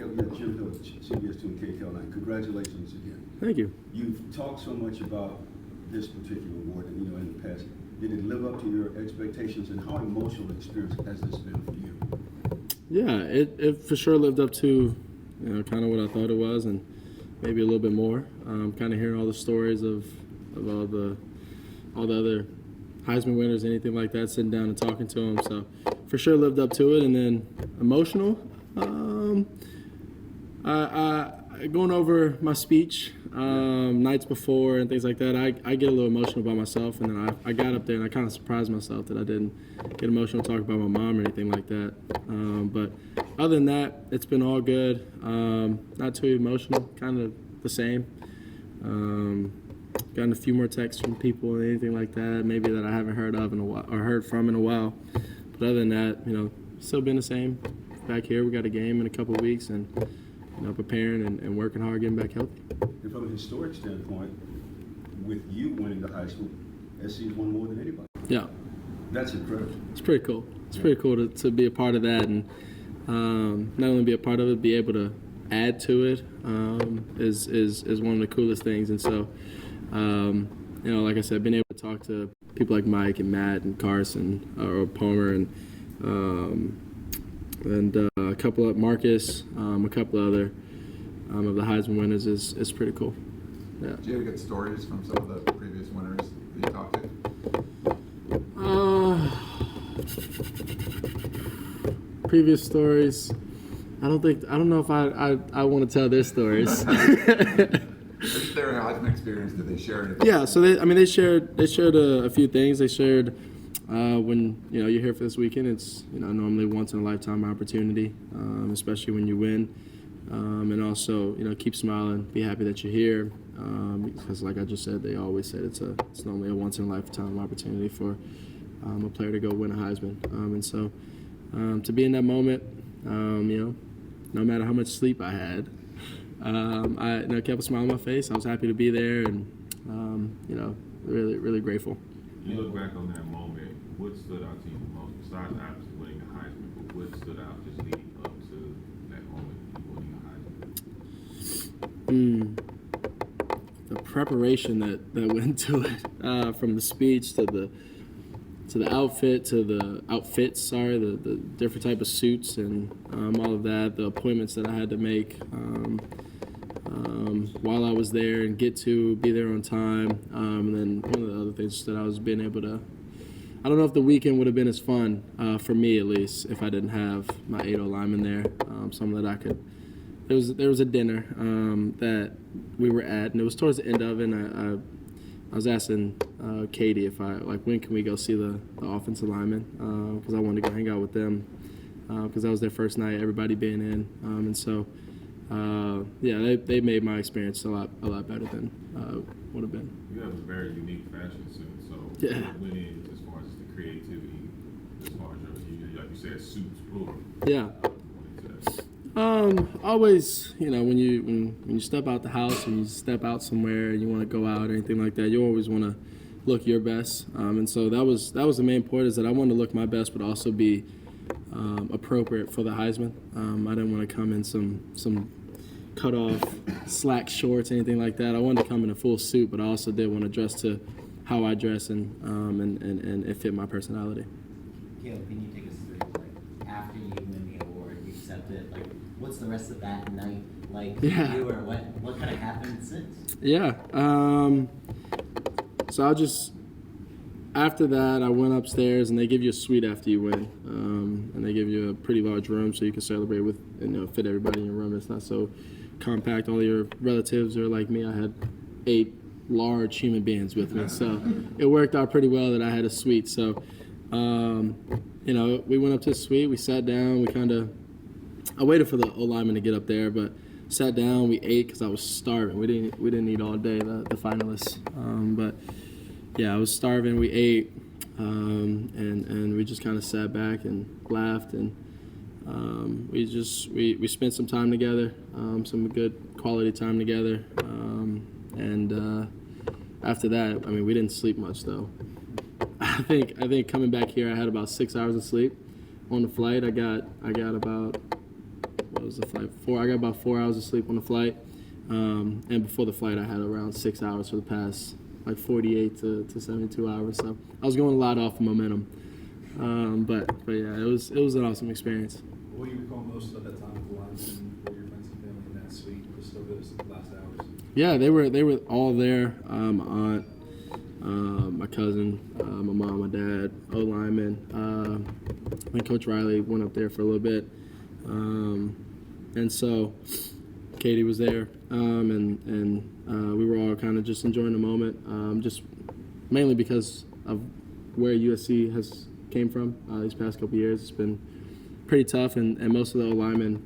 Jim Hill, CBS 2 and KCAL9. Congratulations again. Thank you. You've talked so much about this particular award, and in the past, did it live up to your expectations, and how emotional experience has this been for you? Yeah, it for sure lived up to kind of what I thought it was, and maybe a little bit more. Kind of hearing all the stories of all the other Heisman winners, anything like that, sitting down and talking to them. So for sure lived up to it. And then emotional, I going over my speech nights before and things like that, I get a little emotional by myself. And then I got up there and I kind of surprised myself that I didn't get emotional talking about my mom or anything like that. But other than that, it's been all good. Not too emotional, kind of the same. Gotten a few more texts from people and anything like that, maybe that I haven't heard of in a while or heard from in a while. But other than that, still been the same. Back here, we got a game in a couple of weeks, and preparing and working hard, getting back healthy. And from a historic standpoint, with you winning the Heisman, SC's won more than anybody. Yeah, that's incredible. It's pretty cool. It's pretty cool to be a part of that, and not only be a part of it, be able to add to it is one of the coolest things. And so, like I said, being able to talk to people like Mike and Matt and Carson or Palmer and a couple of Marcus, a couple of other of the Heisman winners is pretty cool. Yeah. Do you have good stories from some of the previous winners that you talked to? Previous stories. I don't know if I want to tell their stories. Is there a Heisman experience that they shared? Yeah, so they shared a few things. They shared when you're here for this weekend. It's normally once in a lifetime opportunity, especially when you win, and also keep smiling, be happy that you're here, because like I just said, they always said it's normally a once in a lifetime opportunity for a player to go win a Heisman, and so to be in that moment, no matter how much sleep I had, I kept a smile on my face. I was happy to be there, and really, really grateful. You look back on that moment, what stood out to you the most, besides obviously winning the Heisman, but what stood out just leading up to that moment, you winning the Heisman? The preparation that went into it, from the speech to the outfits, the different type of suits and all of that, the appointments that I had to make while I was there and get to be there on time. And then one of the other things that I was being able to, I don't know if the weekend would have been as fun, for me at least, if I didn't have my 8 linemen there. Something that I could, there was a dinner that we were at, and it was towards the end of it, and I was asking Katie when can we go see the offensive linemen, because I wanted to go hang out with them, because that was their first night, everybody being in, and so they made my experience a lot better than would have been. You have a very unique fashion sense, so went in as far as the creativity, as far as like you said, suits plural. Yeah. Always, when you step out the house and you step out somewhere and you want to go out or anything like that, you always want to look your best. And so that was the main point, is that I wanted to look my best, but also be appropriate for the Heisman. I didn't want to come in some cut off slack shorts, anything like that. I wanted to come in a full suit, but I also did want to dress to how I dress and it fit my personality. Caleb, can you take us through, after you win the award, you accept it, what's the rest of that night like for you, or what kind of happened since? Yeah. So after that, I went upstairs, and they give you a suite after you win, and they give you a pretty large room so you can celebrate with and fit everybody in your room. It's not so compact. All your relatives are like me. I had 8 large human beings with me, so it worked out pretty well that I had a suite. So, we went up to the suite, we sat down, I waited for the O-lineman to get up there, but sat down, we ate because I was starving. We didn't eat all day, the finalists. But yeah, I was starving. We ate, and we just kind of sat back and laughed, and we spent some time together, some good quality time together, and after that, we didn't sleep much though. I think coming back here, I had about 6 hours of sleep. On the flight, I got about was the flight? I got about 4 hours of sleep on the flight. And before the flight, I had around 6 hours for the past, like 48 to 72 hours. So I was going a lot off of momentum. But yeah, it was an awesome experience. What do you recall most of that time with the linemen or your friends and family in that suite? Was still those last hours? Yeah, they were all there. My aunt, my cousin, my mom, my dad, O-lineman. I think Coach Riley went up there for a little bit. And so Katie was there. And we were all kind of just enjoying the moment, just mainly because of where USC has came from these past couple years. It's been pretty tough, and most of the linemen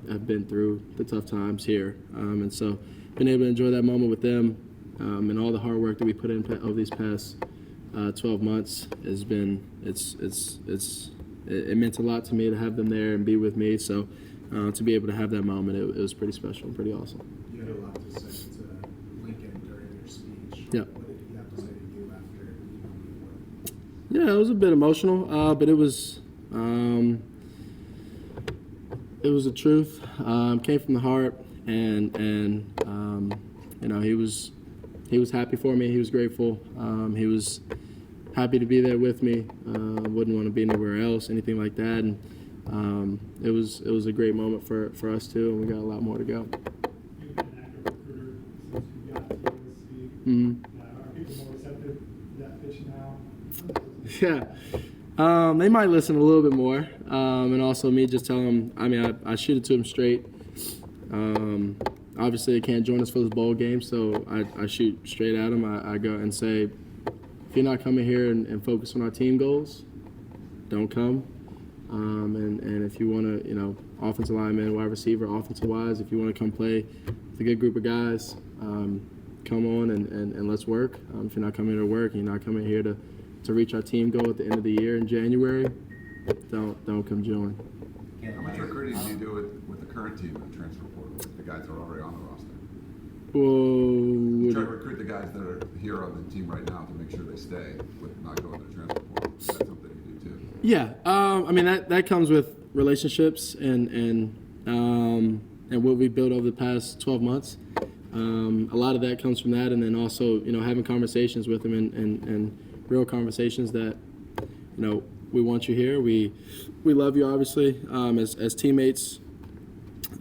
have been through the tough times here, and so been able to enjoy that moment with them, and all the hard work that we put in over these past 12 months has been it meant a lot to me to have them there and be with me. So to be able to have that moment, it was pretty special and pretty awesome. You had a lot to say to Lincoln during your speech. Yeah. What did he have to say to you after you went? Yeah, it was a bit emotional, but it was the truth. Came from the heart, and you know, he was happy for me. He was grateful. He was happy to be there with me. Wouldn't want to be anywhere else, anything like that. And it was a great moment for us too, and we got a lot more to go. You've been an active recruiter since you got to USC. Mm-hmm. Are people more receptive to that pitch now? Yeah. They might listen a little bit more, and also me just tell them. I mean, I shoot it to them straight. Obviously, they can't join us for this bowl game, so I shoot straight at them. I go and say, if you're not coming here and focus on our team goals, don't come. And if you want to, you know, offensive lineman, wide receiver, offensive wise, if you want to come play with a good group of guys, come on and let's work. If you're not coming here to work and you're not coming here to reach our team goal at the end of the year in January, don't come join. How much recruiting do you do with the current team in the transfer portal, the guys that are already on the roster? You try to recruit the guys that are here on the team right now to make sure they stay with not going to the transfer portal. That's something you do too. Yeah, I mean that comes with relationships and what we built over the past 12 months. A lot of that comes from that, and then also, you know, having conversations with them and real conversations that, you know, we want you here. We love you, obviously, as teammates.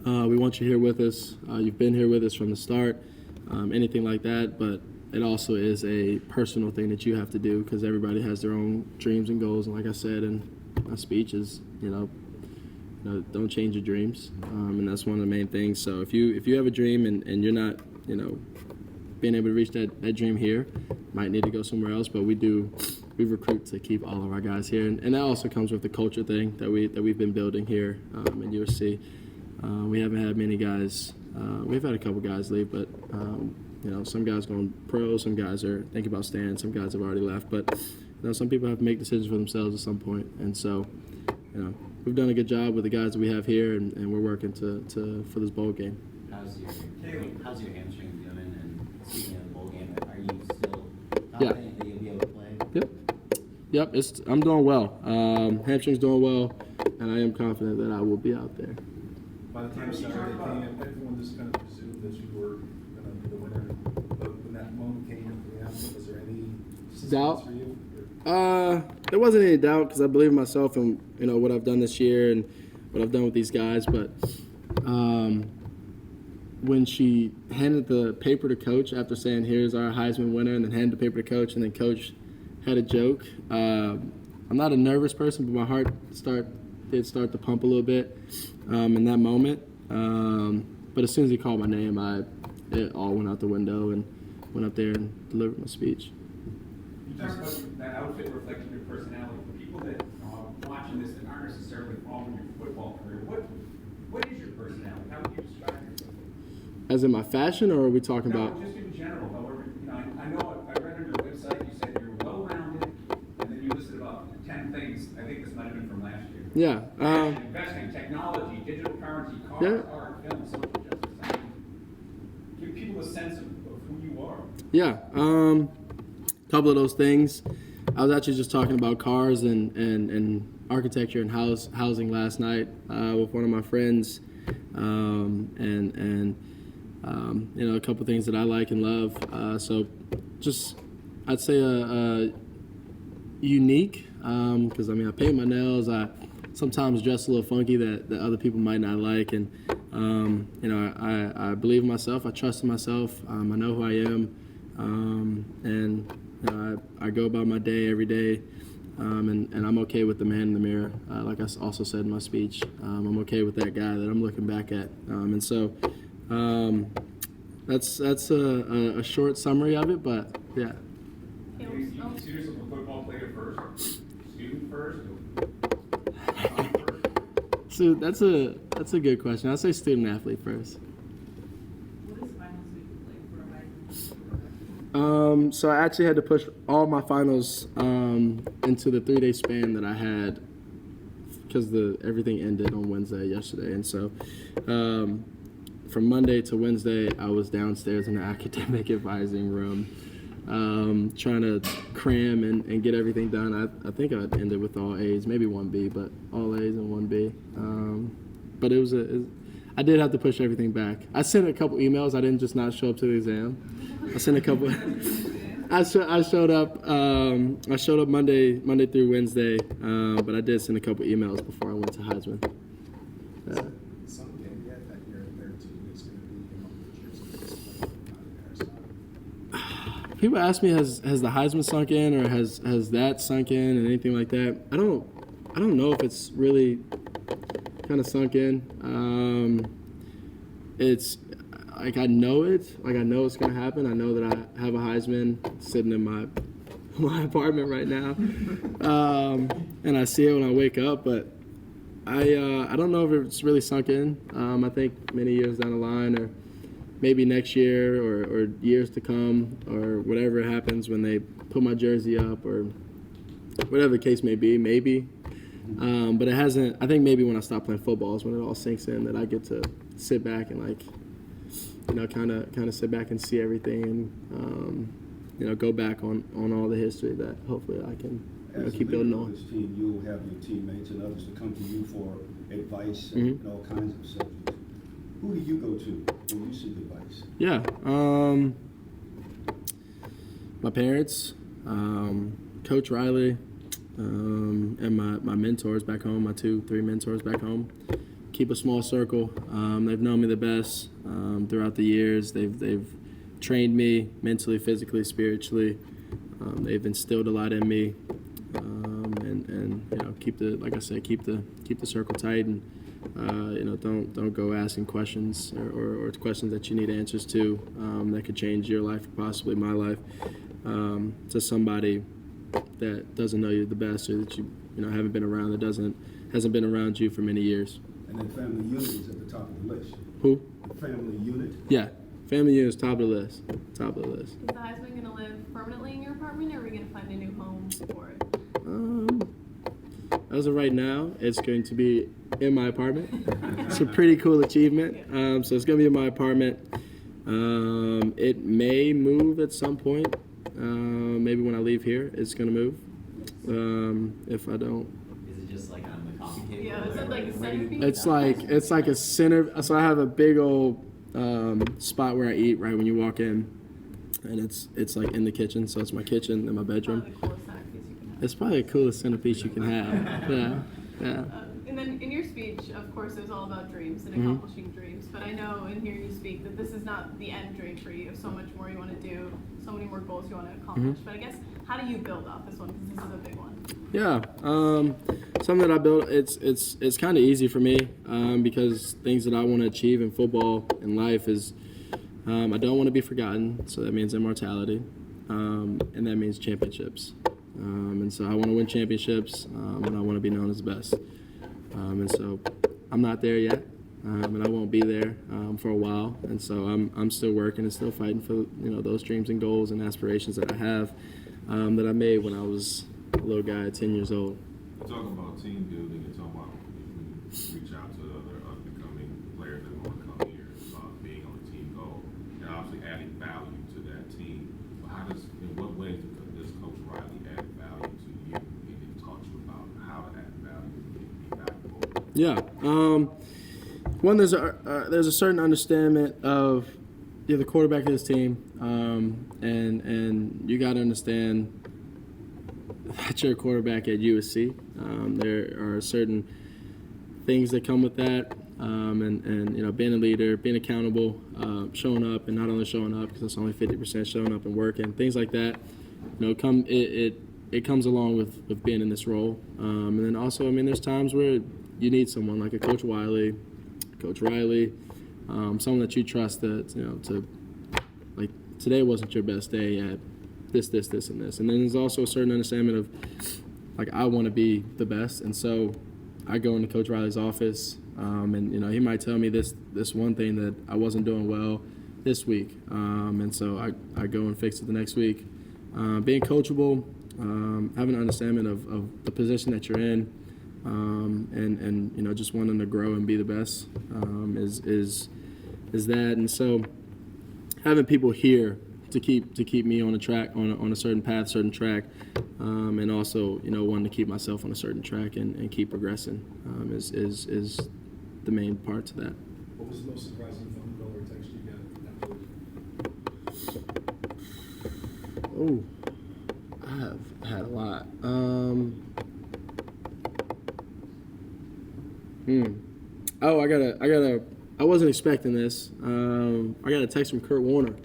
We want you here with us. You've been here with us from the start, anything like that. But it also is a personal thing that you have to do, because everybody has their own dreams and goals. And like I said in my speech, is, you know, don't change your dreams, and that's one of the main things. So if you have a dream and you're not, you know, being able to reach that dream here, might need to go somewhere else. But we recruit to keep all of our guys here, and that also comes with the culture thing that we've been building here at USC. We haven't had many guys. We've had a couple guys leave, but you know, some guys going pro, some guys are thinking about staying, some guys have already left. But you know, some people have to make decisions for themselves at some point, and so, you know, we've done a good job with the guys that we have here, and we're working for this bowl game. How's your hamstring doing? And speaking of the bowl game, are you still Yeah. confident that you'll be able to play? Yep. I'm doing well. Hamstring's doing well, and I am confident that I will be out there. By the time Saturday came, everyone just kind of presumed that you were going to be the winner. But when that moment came for the outcome, was there any Doubt? suspense for you? There wasn't any doubt, because I believe in myself and, you know, what I've done this year and what I've done with these guys. But when she handed the paper to Coach after saying, "Here's our Heisman winner," and then handed the paper to Coach, and then Coach had a joke. I'm not a nervous person, but my heart did start to pump a little bit in that moment. But as soon as he called my name, it all went out the window and went up there and delivered my speech. You talk about that outfit reflecting your personality. For people that are watching this that aren't necessarily following your football career, what is your personality? How would you describe yourself? As in my fashion, or are we talking No, about? just in general. However, you know, I know I read on your website you said you're well-rounded, and then you listed about 10 things. I think this might have been from last year. Yeah. Investing, technology, digital currency, cars, Yeah. art, film, social justice. Give people a sense of who you are. Yeah, couple of those things. I was actually just talking about cars and architecture and housing last night with one of my friends, and a couple things that I like and love. So just I'd say a unique, because I paint my nails. I sometimes dress a little funky that other people might not like, and I believe in myself. I trust in myself. I know who I am, and I go about my day every day, and I'm okay with the man in the mirror. Like I also said in my speech, I'm okay with that guy that I'm looking back at, and so that's a short summary of it, but yeah. Do you consider yourself a football player first, student first, So that's a good question. I'd say student athlete first. What is finals week like for a Heisman? So I actually had to push all my finals into the 3-day span that I had because everything ended on Wednesday yesterday, and so from Monday to Wednesday I was downstairs in the academic advising room trying to cram and get everything done. I think I ended with all A's, maybe 1B, but all A's and 1B. But I did have to push everything back. I sent a couple emails. I didn't just not show up to the exam. I sent a couple. I showed up. I showed up Monday through Wednesday, but I did send a couple emails before I went to Heisman. Some game yet that you're there to is going to be in the People ask me, has the Heisman sunk in, or has that sunk in, and anything like that. I don't know if it's really kind of sunk in. It's like I know it. Like I know it's gonna happen. I know that I have a Heisman sitting in my apartment right now, and I see it when I wake up. But I don't know if it's really sunk in. I think many years down the line, or maybe next year, or years to come, or whatever happens when they put my jersey up, or whatever the case may be, maybe. But it hasn't. I think maybe when I stop playing football is when it all sinks in that I get to sit back and kind of sit back and see everything, and go back on all the history that hopefully I can keep building on. As a leader of this team, you'll have your teammates and others to come to you for advice and all kinds of subjects. Who do you go to when you seek advice? Yeah, my parents, Coach Riley, and my mentors back home, my 2-3 mentors back home. Keep a small circle. They've known me the best throughout the years. They've trained me mentally, physically, spiritually. They've instilled a lot in me, and keep the circle tight, and don't go asking questions or questions that you need answers to that could change your life or possibly my life to somebody that doesn't know you the best, or that you haven't been around, that hasn't been around you for many years. And then family unit is at the top of the list. Who? The family unit. Yeah, family unit is top of the list. Top of the list. Is the Heisman going to live permanently in your apartment, or are we going to find a new home for it? As of right now, it's going to be in my apartment. It's a pretty cool achievement. So it's going to be in my apartment. It may move at some point. Maybe when I leave here, it's going to move. If I don't. Is it just like on the coffee table? Yeah, is it like a centerpiece? It's like a center. So I have a big old spot where I eat right when you walk in, and it's like in the kitchen. So it's my kitchen and my bedroom. Probably the coolest centerpiece you can have. It's probably the coolest centerpiece you can have. Yeah. And then in your speech, of course, it was all about dreams and Mm-hmm. accomplishing dreams. But I know in hearing you speak that this is not the end dream for you. You have so much more you want to do, so many more goals you want to accomplish. Mm-hmm. But I guess, how do you build off this one? Because this is a big one. Yeah, something that I built. It's kind of easy for me because things that I want to achieve in football and life is I don't want to be forgotten. So that means immortality, and that means championships. And so I want to win championships, and I want to be known as the best. And so I'm not there yet, and I won't be there for a while. And so I'm still working and still fighting for those dreams and goals and aspirations that I have that I made when I was a little guy at 10 years old. You talk about team building and talk about when you reach out to other up-and-coming players that want to come here, being on a team goal, and obviously adding value to that team. But in what ways does Coach Riley add value to you, and taught you about how to add value Yeah. One, there's a certain understanding of you're the quarterback of this team, and you got to understand that you're a quarterback at USC. There are certain things that come with that, and you know, being a leader, being accountable, showing up, and not only showing up because it's only 50% showing up and working, things like that. You know, it comes along with being in this role, and then also, I mean, there's times where you need someone like a Coach Riley, someone that you trust that, you know, to, like, today wasn't your best day at this, and this. And then there's also a certain understanding of, like, I want to be the best. And so I go into Coach Riley's office, and, you know, he might tell me this one thing that I wasn't doing well this week. And so I go and fix it the next week. Being coachable, having an understanding of the position that you're in, and you know, just wanting to grow and be the best, is that. And so having people here to keep me on a track, on a certain path, certain track, and also, you know, wanting to keep myself on a certain track and keep progressing, is the main part to that. What was the most surprising phone call or text you got afterwards? Oh, I have had a lot. I wasn't expecting this. I got a text from Kurt Warner.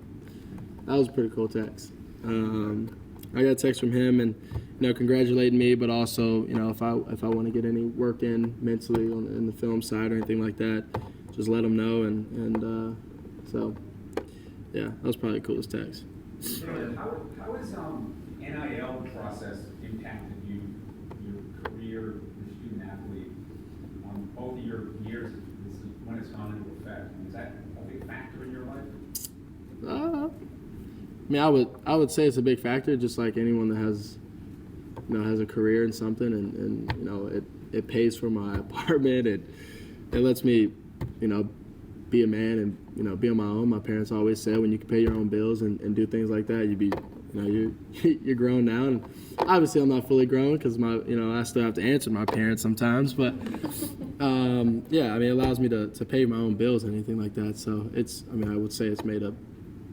That was a pretty cool text. I got a text from him, and, you know, congratulating me, but also, you know, if I want to get any work in mentally in the film side or anything like that, just let him know. And so, yeah, that was probably the coolest text. How has NIL process impacted you, your career, your student athlete, both of your years when it's gone into effect? Is that a big factor in your life? I mean, I would say it's a big factor, just like anyone that has, you know, has a career in something, and you know, it pays for my apartment. It lets me, you know, be a man and, you know, be on my own. My parents always said when you can pay your own bills and do things like that, you're grown now. And obviously I'm not fully grown because I still have to answer my parents sometimes. But yeah, I mean, it allows me to pay my own bills and anything like that. So I would say it's made a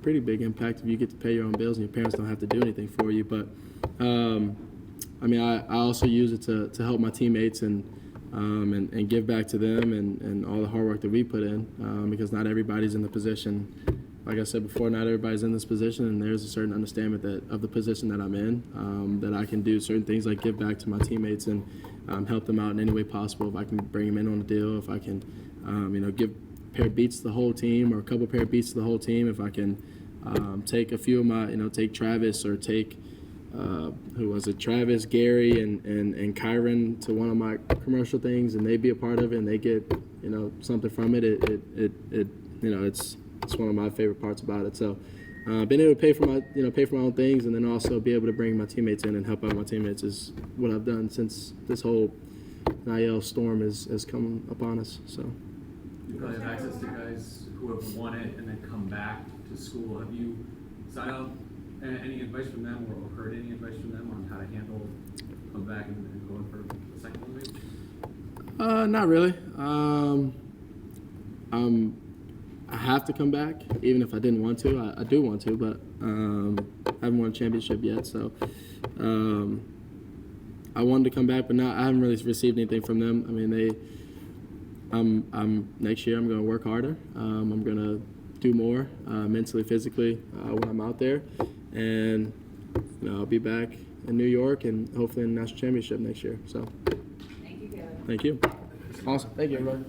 pretty big impact if you get to pay your own bills and your parents don't have to do anything for you. But I also use it to help my teammates and give back to them and all the hard work that we put in, because not everybody's in the position. Like I said before, not everybody's in this position, and there's a certain understanding of the position that I'm in, that I can do certain things like give back to my teammates and help them out in any way possible. If I can bring them in on a deal, if I can, give a pair of beats to the whole team or a couple pair of beats to the whole team, if I can take a few of my, take Travis or take, Travis, Gary, and Kyron to one of my commercial things, and they be a part of it, and they get, something from it. It's one of my favorite parts about it. So, being able to pay for my own things, and then also be able to bring my teammates in and help out my teammates is what I've done since this whole NIL storm has come upon us. So, You probably have access to guys who have won it and then come back to school. Have you sought out any advice from them or heard any advice from them on how to handle come back and going for the second one maybe? Not really. I have to come back, even if I didn't want to. I do want to, but I haven't won a championship yet. So I wanted to come back, but I haven't really received anything from them. I mean, next year I'm going to work harder. I'm going to do more mentally, physically when I'm out there, and I'll be back in New York and hopefully in the national championship next year. So, Thank you, Caleb. Thank you. Awesome. Thank you, everybody.